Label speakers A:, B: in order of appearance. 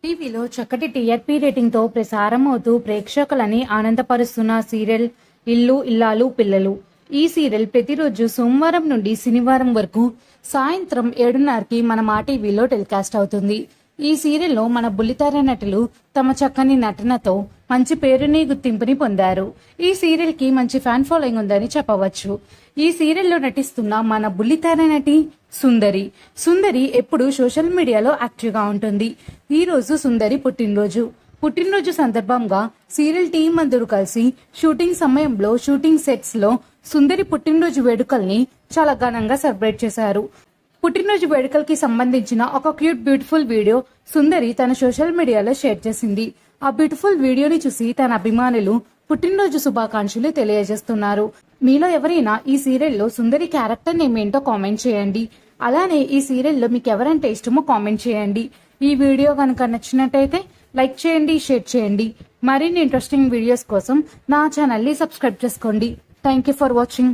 A: టీవీలో చక్కటి TRP rating తో ప్రసారం అవుతూ ప్రేక్షకులని ఆనందపరుస్తున్న సీరియల్ ఇల్లు ఇల్లాలు పిల్లలు. ఈ సీరియల్ ప్రతిరోజు సోమవారం నుండి శనివారం వరకు సాయంత్రం 7:30కి మన మా టీవీలో టెలికాస్ట్ అవుతుంది. ఈ సీరియల్లో మన బుల్లితెర నటులు తమ చక్కని నటనతో మంచి పేరుని గుర్తింపుని పొందారు. ఈ సీరియల్ కి మంచి ఫ్యాన్ ఫాలోయింగ్ ఉందని చెప్పవచ్చు. ఈ సీరియల్లో నటిస్తున్న మన బుల్లితెర నటి సుందరి ఎప్పుడు సోషల్ మీడియాలో యాక్టివ్ గా ఉంటుంది. ఈ రోజు సుందరి పుట్టినరోజు సందర్భంగా సీరియల్ టీం అందరూ కలిసి షూటింగ్ సమయంలో షూటింగ్ సెట్స్ లో సుందరి పుట్టినరోజు వేడుకల్ని చాలా ఘనంగా సెలబ్రేట్ చేశారు. పుట్టినరోజు వేడుకలకి సంబంధించిన ఒక బ్యూటిఫుల్ వీడియో సుందరి తన సోషల్ మీడియాలో షేర్ చేసింది. ఆ బ్యూటిఫుల్ వీడియోని చూసి తన అభిమానులు పుట్టినరోజు శుభాకాంక్షలు తెలియజేస్తున్నారు. మీలో ఎవరైనా ఈ సీరియల్లో సుందరి క్యారెక్టర్ నేమ్ ఏంటో కామెంట్ చేయండి. అలానే ఈ సీరియల్లో మీకు ఎవరంటే ఇష్టమో కామెంట్ చేయండి. ఈ వీడియో కనుక నచ్చినట్టయితే లైక్ చేయండి, షేర్ చేయండి. మరిన్ని ఇంట్రెస్టింగ్ వీడియోస్ కోసం నా ఛానల్ ని సబ్స్క్రైబ్ చేసుకోండి. Thank you for watching.